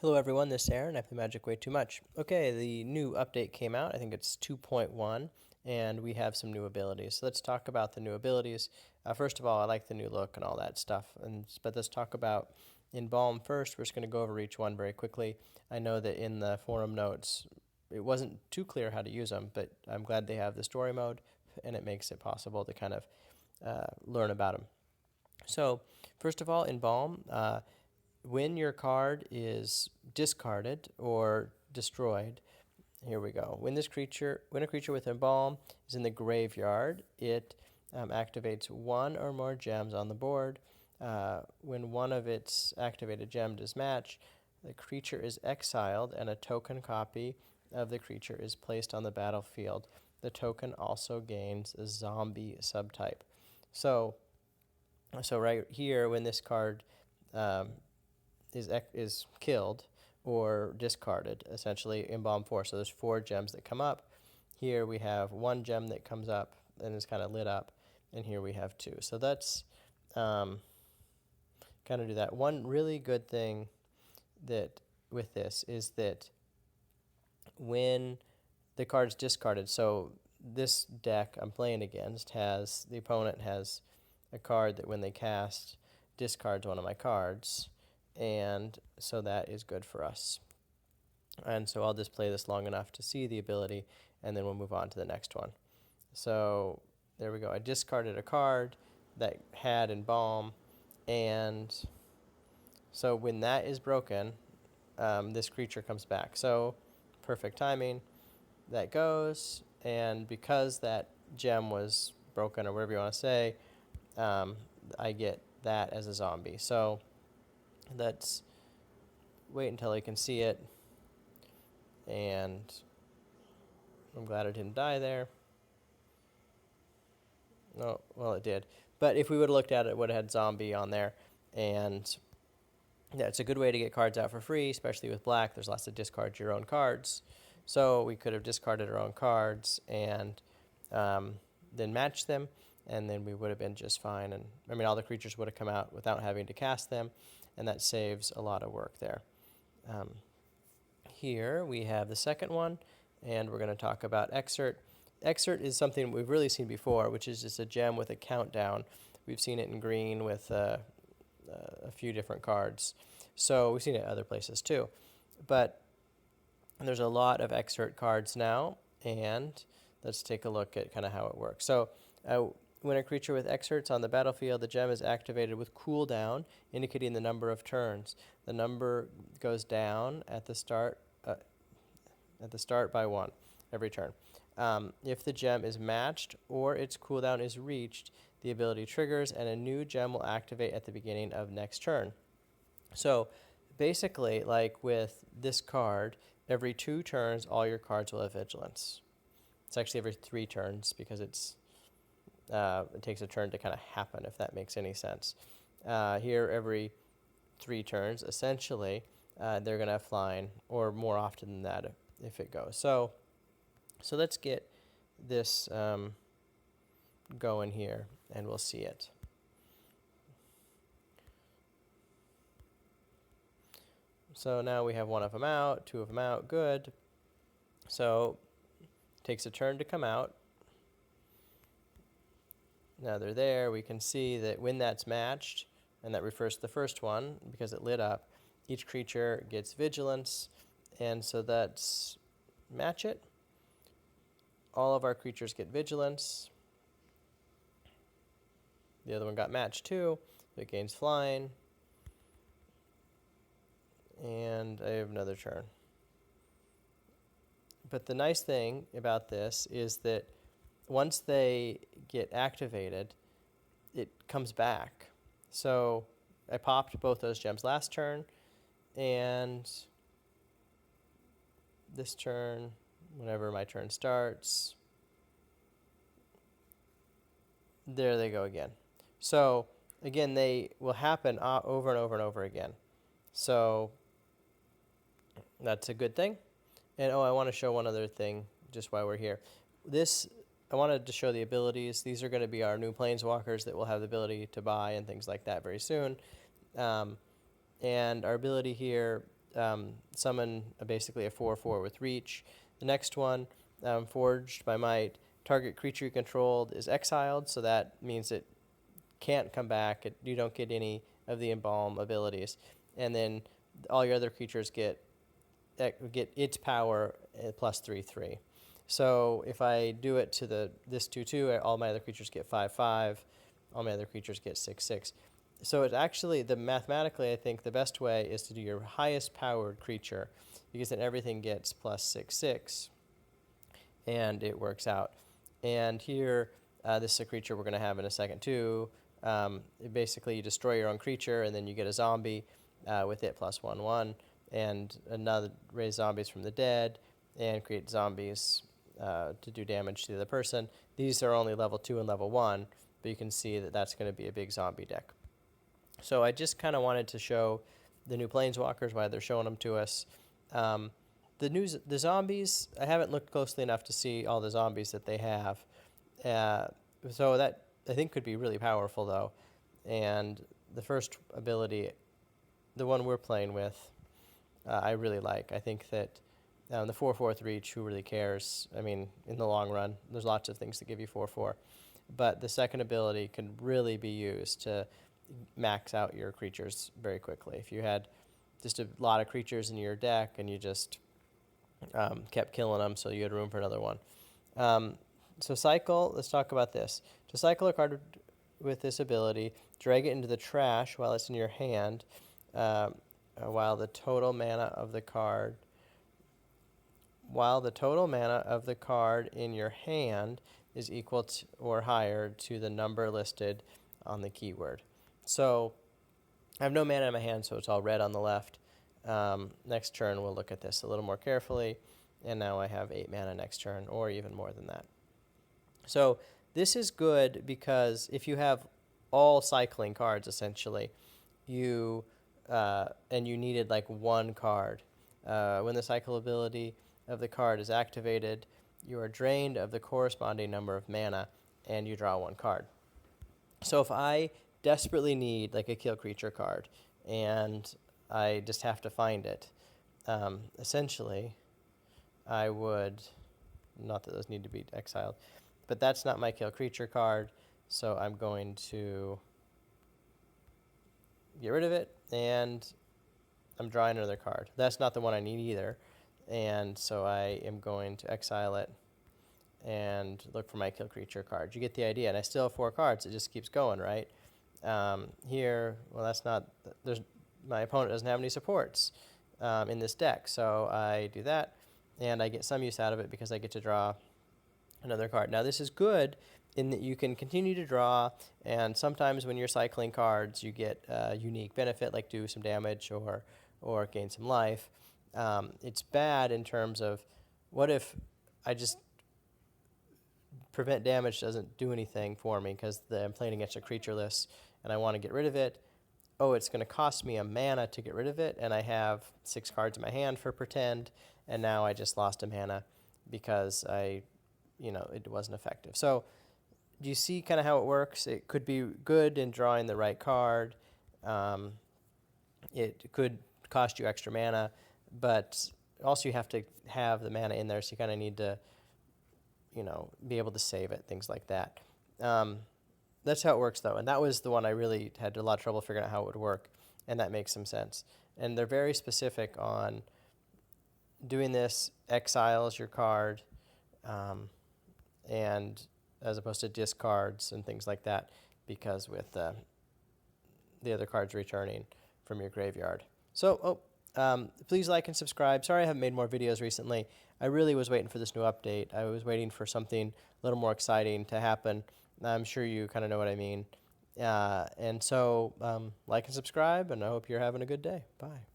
Hello everyone, this is Aaron. I play Magic way too much. Okay, the new update came out. I think it's 2.1, and we have some new abilities. So let's talk about the new abilities. First of all, I like the new look and all that stuff. But let's talk about Embalm first. We're just going to go over each one very quickly. I know that in the forum notes, it wasn't too clear how to use them, but I'm glad they have the story mode, and it makes it possible to kind of learn about them. So, first of all, Embalm. When your card is discarded or destroyed, here we go. When a creature with Embalm is in the graveyard, it activates one or more gems on the board. When one of its activated gems does match, the creature is exiled and a token copy of the creature is placed on the battlefield. The token also gains a zombie subtype. So, so right here, when this card um, is killed or discarded, essentially Embalm 4. So there's 4 gems that come up. Here we have 1 gem that comes up and is kind of lit up, and here we have 2. So that's kind of do that. One really good thing that with this is that when the card's discarded, so this deck I'm playing against has, the opponent has a card that when they cast discards one of my cards, and so that is good for us. And so I'll just play this long enough to see the ability, and then we'll move on to the next one. So there we go. I discarded a card that had Embalm, and so when that is broken, this creature comes back. So perfect timing. That goes, and because that gem was broken, or whatever you want to say, I get that as a zombie. So let's wait until I can see it, and I'm glad it didn't die there. No, well, it did. But if we would have looked at it, it would have had zombie on there. And yeah, it's a good way to get cards out for free, especially with black. There's lots of discard your own cards. So we could have discarded our own cards and then matched them, and then we would have been just fine. And I mean, all the creatures would have come out without having to cast them, and that saves a lot of work there. Here we have the second one, and we're going to talk about Exort. Exort is something we've really seen before, which is just a gem with a countdown. We've seen it in green with a few different cards. So we've seen it other places too. But there's a lot of Exort cards now, and let's take a look at kind of how it works. So when a creature with Exort's on the battlefield, the gem is activated with cooldown, indicating the number of turns. The number goes down at the start by 1 every turn. If the gem is matched or its cooldown is reached, the ability triggers and a new gem will activate at the beginning of next turn. So basically, like with this card, every 2 turns, all your cards will have vigilance. It's actually every 3 turns because it takes a turn to kind of happen, if that makes any sense. Here, every 3 turns, essentially, they're going to have flying, or more often than that if it goes. So let's get this going here, and we'll see it. So now we have 1 of them out, 2 of them out, good. So it takes a turn to come out. Now they're there. We can see that when that's matched, and that refers to the first one because it lit up, each creature gets vigilance, and so that's match it. All of our creatures get vigilance. The other one got matched too. It gains flying. And I have another turn. But the nice thing about this is that once they get activated, it comes back. So I popped both those gems last turn, and this turn, whenever my turn starts, there they go again. So again, they will happen over and over and over again. So that's a good thing. And I want to show one other thing just while we're here. I wanted to show the abilities. These are going to be our new planeswalkers that we'll have the ability to buy and things like that very soon. And our ability here summon basically a 4/4 with reach. The next one, Forged by Might, target creature you controlled is exiled, so that means it can't come back. You don't get any of the Embalm abilities. And then all your other creatures get its power plus 3/3. So if I do it to this 2/2, all my other creatures get 5/5. All my other creatures get 6/6. So it's actually, mathematically, I think the best way is to do your highest powered creature, because then everything gets plus 6/6, and it works out. And here, this is a creature we're going to have in a second too. Basically, you destroy your own creature, and then you get a zombie with it plus 1/1, and another raise zombies from the dead, and create zombies to do damage to the other person. These are only level 2 and level 1, but you can see that that's going to be a big zombie deck. So I just kind of wanted to show the new Planeswalkers, why they're showing them to us. The zombies, I haven't looked closely enough to see all the zombies that they have. So that, I think, could be really powerful, though. And the first ability, the one we're playing with, I really like. I think that the 4/4 reach, who really cares? I mean, in the long run, there's lots of things that give you 4/4. But the second ability can really be used to max out your creatures very quickly. If you had just a lot of creatures in your deck and you just kept killing them, so you had room for another one. So cycle, let's talk about this. To cycle a card with this ability, drag it into the trash while it's in your hand, while the total mana of the card in your hand is equal to or higher to the number listed on the keyword. So I have no mana in my hand, so it's all red on the left. Next turn, we'll look at this a little more carefully, and now I have 8 mana next turn, or even more than that. So this is good because if you have all cycling cards, essentially, and you needed like one card, when the cycle ability of the card is activated, you are drained of the corresponding number of mana, and you draw one card. So if I desperately need like a kill creature card, and I just have to find it, essentially, I would, not that those need to be exiled, but that's not my kill creature card, so I'm going to get rid of it, and I'm drawing another card. That's not the one I need either, and so I am going to exile it and look for my kill creature card. You get the idea, and I still have 4 cards. It just keeps going, right? Here, well, that's not, my opponent doesn't have any supports in this deck, so I do that, and I get some use out of it because I get to draw another card. Now, this is good in that you can continue to draw, and sometimes when you're cycling cards, you get a unique benefit, like do some damage or gain some life. It's bad in terms of, what if I just prevent damage doesn't do anything for me because I'm playing against a creature list and I want to get rid of it. Oh, it's going to cost me a mana to get rid of it, and I have 6 cards in my hand for pretend, and now I just lost a mana because it wasn't effective. So do you see kind of how it works? It could be good in drawing the right card. It could cost you extra mana, but also you have to have the mana in there, so you kind of need to be able to save it, things like that. That's how it works, though, and that was the one I really had a lot of trouble figuring out how it would work, and that makes some sense. And they're very specific on doing this exiles your card, and as opposed to discards and things like that, because with the other cards returning from your graveyard. So, please like and subscribe. Sorry I haven't made more videos recently. I really was waiting for this new update. I was waiting for something a little more exciting to happen. I'm sure you kind of know what I mean. And so like and subscribe, and I hope you're having a good day. Bye.